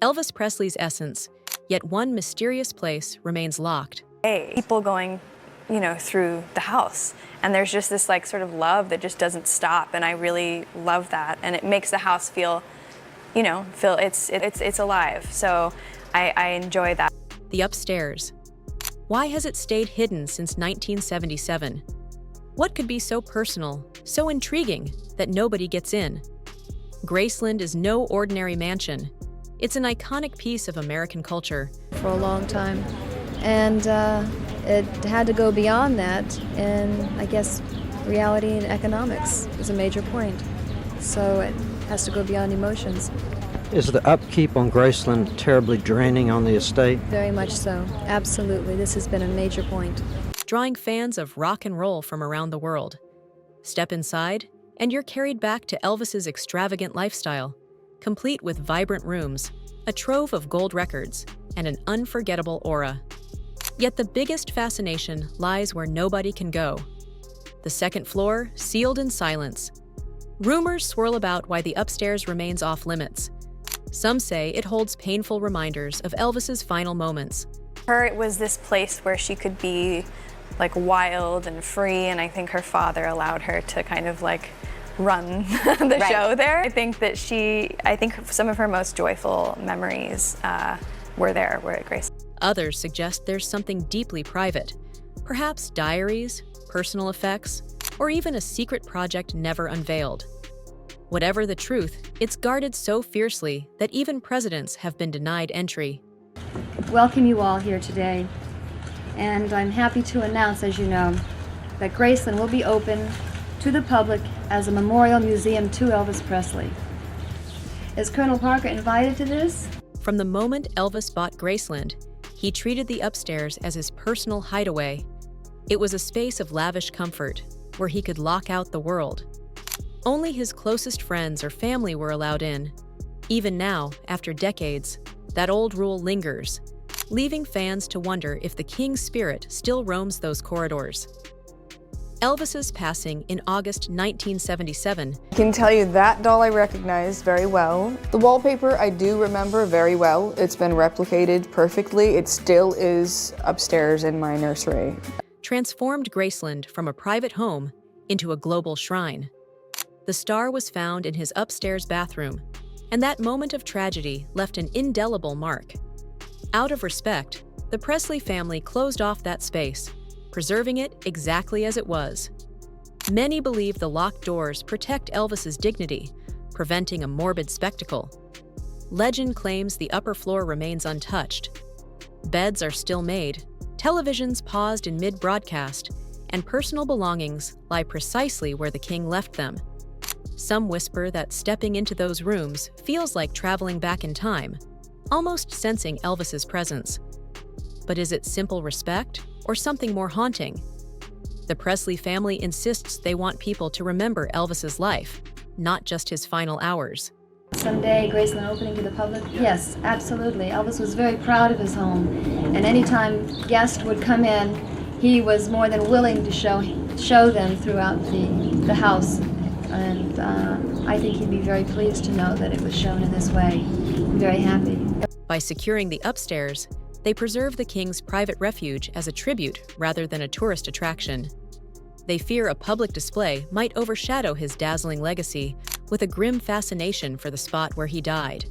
Elvis Presley's essence, yet one mysterious place remains locked. People going, through the house, and there's just this sort of love that just doesn't stop, and I really love that, and it makes the house feel it's alive. So I enjoy that. The upstairs. Why has it stayed hidden since 1977? What could be so personal, so intriguing, that nobody gets in? Graceland is no ordinary mansion. It's an iconic piece of American culture. For a long time. And it had to go beyond that, and I guess reality and economics is a major point. So it has to go beyond emotions. Is the upkeep on Graceland terribly draining on the estate? Very much so. Absolutely. This has been a major point. Drawing fans of rock and roll from around the world. Step inside, and you're carried back to Elvis's extravagant lifestyle, complete with vibrant rooms, a trove of gold records, and an unforgettable aura. Yet the biggest fascination lies where nobody can go. The second floor, sealed in silence. Rumors swirl about why the upstairs remains off-limits. Some say it holds painful reminders of Elvis's final moments. It was this place where she could be wild and free, and I think her father allowed her to kind of run the show there. I think some of her most joyful memories were at Grace. Others suggest there's something deeply private, perhaps diaries, personal effects, or even a secret project never unveiled. Whatever the truth, it's guarded so fiercely that even presidents have been denied entry. Welcome you all here today, and I'm happy to announce, as you know, that Graceland will be open to the public as a memorial museum to Elvis Presley. Is Colonel Parker invited to this? From the moment Elvis bought Graceland, he treated the upstairs as his personal hideaway. It was a space of lavish comfort, where he could lock out the world. Only his closest friends or family were allowed in. Even now, after decades, that old rule lingers, leaving fans to wonder if the king's spirit still roams those corridors. Elvis's passing in August 1977. I can tell you that doll I recognize very well. The wallpaper I do remember very well. It's been replicated perfectly. It still is upstairs in my nursery. Transformed Graceland from a private home into a global shrine. The star was found in his upstairs bathroom, and that moment of tragedy left an indelible mark. Out of respect, the Presley family closed off that space, preserving it exactly as it was. Many believe the locked doors protect Elvis's dignity, preventing a morbid spectacle. Legend claims the upper floor remains untouched. Beds are still made, televisions paused in mid-broadcast, and personal belongings lie precisely where the king left them. Some whisper that stepping into those rooms feels like traveling back in time, almost sensing Elvis's presence. But is it simple respect or something more haunting? The Presley family insists they want people to remember Elvis's life, not just his final hours. Someday, Graceland opening to the public? Yes, absolutely. Elvis was very proud of his home, and anytime guests would come in, he was more than willing to show them throughout the house. And I think he'd be very pleased to know that it was shown in this way. I'm very happy. By securing the upstairs, they preserve the king's private refuge as a tribute rather than a tourist attraction. They fear a public display might overshadow his dazzling legacy, with a grim fascination for the spot where he died.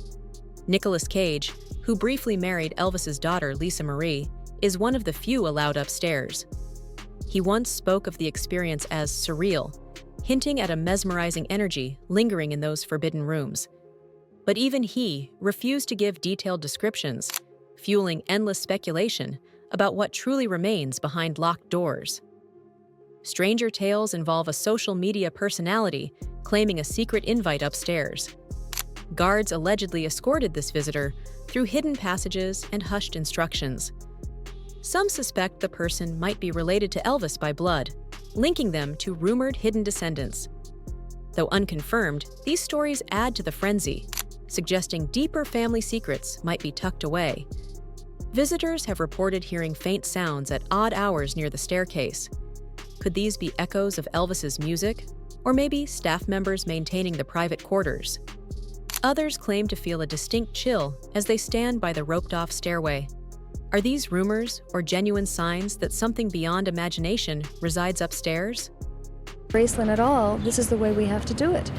Nicolas Cage, who briefly married Elvis's daughter Lisa Marie, is one of the few allowed upstairs. He once spoke of the experience as surreal, hinting at a mesmerizing energy lingering in those forbidden rooms. But even he refused to give detailed descriptions, fueling endless speculation about what truly remains behind locked doors. Stranger tales involve a social media personality claiming a secret invite upstairs. Guards allegedly escorted this visitor through hidden passages and hushed instructions. Some suspect the person might be related to Elvis by blood, linking them to rumored hidden descendants. Though unconfirmed, these stories add to the frenzy, suggesting deeper family secrets might be tucked away. Visitors have reported hearing faint sounds at odd hours near the staircase. Could these be echoes of Elvis's music, or maybe staff members maintaining the private quarters? Others claim to feel a distinct chill as they stand by the roped-off stairway. Are these rumors or genuine signs that something beyond imagination resides upstairs? Graceland at all, this is the way we have to do it.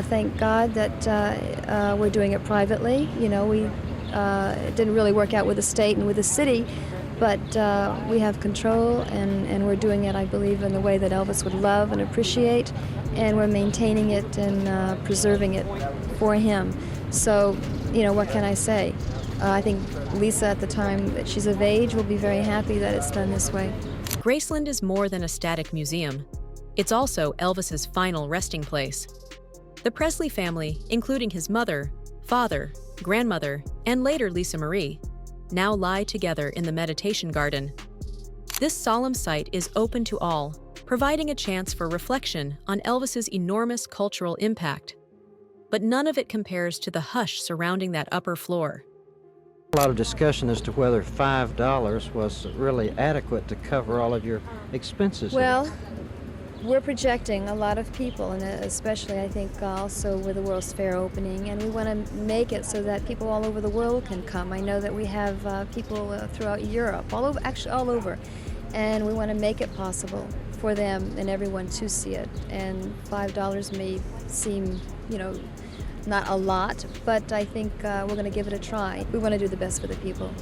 Thank God that we're doing it privately. You know, it didn't really work out with the state and with the city, but we have control, and we're doing it, I believe, in the way that Elvis would love and appreciate, and we're maintaining it and preserving it for him. So, you know, what can I say? I think Lisa, at the time that she's of age, will be very happy that it's done this way. Graceland is more than a static museum. It's also Elvis's final resting place. The Presley family, including his mother, father, grandmother, and later Lisa Marie, now lie together in the meditation garden. This solemn site is open to all, providing a chance for reflection on Elvis's enormous cultural impact. But none of it compares to the hush surrounding that upper floor. A lot of discussion as to whether $5 was really adequate to cover all of your expenses. Well, we're projecting a lot of people, and especially, I think, also with the World's Fair opening, and we want to make it so that people all over the world can come. I know that we have people throughout Europe, all over, actually all over, and we want to make it possible for them and everyone to see it. And $5 may seem, you know, not a lot, but I think we're going to give it a try. We want to do the best for the people.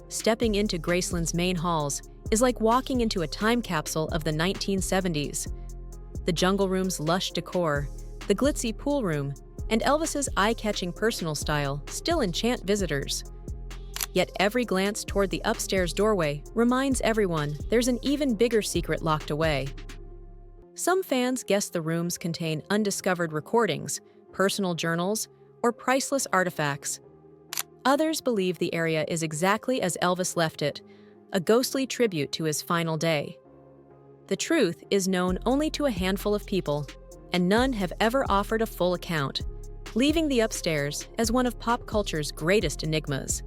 Stepping into Graceland's main halls is like walking into a time capsule of the 1970s. The jungle room's lush decor, the glitzy pool room, and Elvis's eye-catching personal style still enchant visitors. Yet every glance toward the upstairs doorway reminds everyone there's an even bigger secret locked away. Some fans guess the rooms contain undiscovered recordings, personal journals, or priceless artifacts. Others believe the area is exactly as Elvis left it, a ghostly tribute to his final day. The truth is known only to a handful of people, and none have ever offered a full account, leaving the upstairs as one of pop culture's greatest enigmas.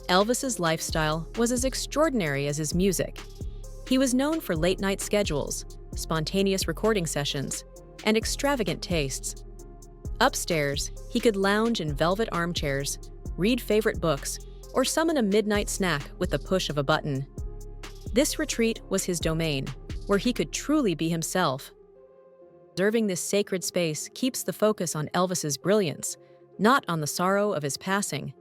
Elvis's lifestyle was as extraordinary as his music. He was known for late-night schedules, spontaneous recording sessions, and extravagant tastes. Upstairs, he could lounge in velvet armchairs, read favorite books, or summon a midnight snack with the push of a button. This retreat was his domain, where he could truly be himself. Preserving this sacred space keeps the focus on Elvis's brilliance, not on the sorrow of his passing.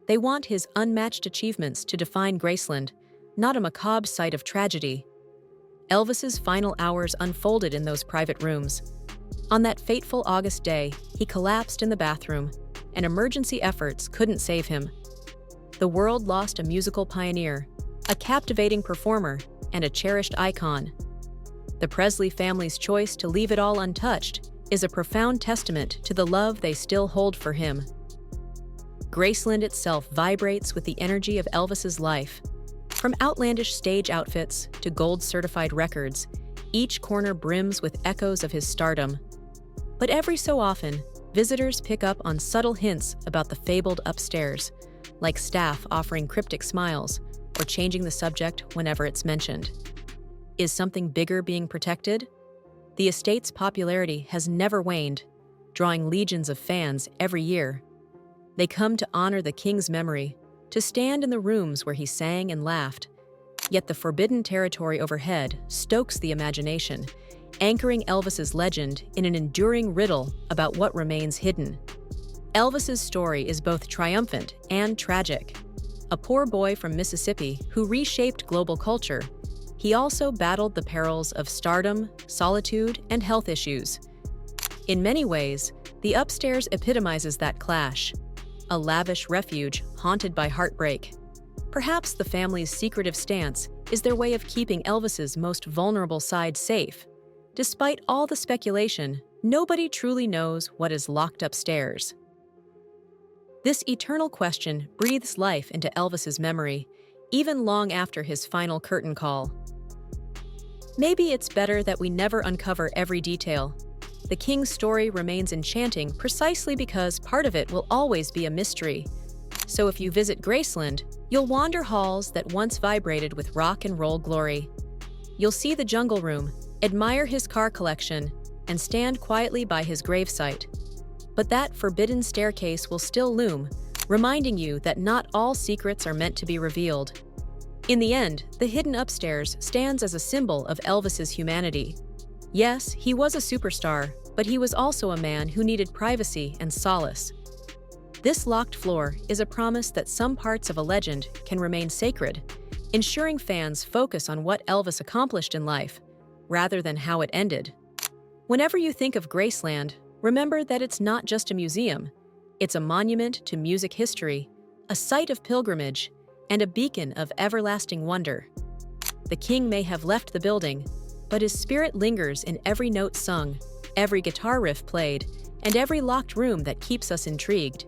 They want his unmatched achievements to define Graceland, not a macabre site of tragedy. Elvis's final hours unfolded in those private rooms. On that fateful August day, he collapsed in the bathroom, and emergency efforts couldn't save him. The world lost a musical pioneer, a captivating performer, and a cherished icon. The Presley family's choice to leave it all untouched is a profound testament to the love they still hold for him. Graceland itself vibrates with the energy of Elvis's life. From outlandish stage outfits to gold-certified records, each corner brims with echoes of his stardom. But every so often, visitors pick up on subtle hints about the fabled upstairs, like staff offering cryptic smiles or changing the subject whenever it's mentioned. Is something bigger being protected? The estate's popularity has never waned, drawing legions of fans every year. They come to honor the king's memory, to stand in the rooms where he sang and laughed. Yet the forbidden territory overhead stokes the imagination, anchoring Elvis's legend in an enduring riddle about what remains hidden. Elvis's story is both triumphant and tragic. A poor boy from Mississippi who reshaped global culture, he also battled the perils of stardom, solitude, and health issues. In many ways, the upstairs epitomizes that clash, a lavish refuge haunted by heartbreak. Perhaps the family's secretive stance is their way of keeping Elvis's most vulnerable side safe. Despite all the speculation, nobody truly knows what is locked upstairs. This eternal question breathes life into Elvis's memory, even long after his final curtain call. Maybe it's better that we never uncover every detail. The king's story remains enchanting precisely because part of it will always be a mystery. So if you visit Graceland, you'll wander halls that once vibrated with rock and roll glory. You'll see the jungle room, admire his car collection, and stand quietly by his gravesite. but that forbidden staircase will still loom, reminding you that not all secrets are meant to be revealed. In the end, the hidden upstairs stands as a symbol of Elvis's humanity. Yes, he was a superstar, but he was also a man who needed privacy and solace. This locked floor is a promise that some parts of a legend can remain sacred, ensuring fans focus on what Elvis accomplished in life, rather than how it ended. Whenever you think of Graceland, remember that it's not just a museum. It's a monument to music history, a site of pilgrimage, and a beacon of everlasting wonder. The king may have left the building, but his spirit lingers in every note sung, every guitar riff played, and every locked room that keeps us intrigued.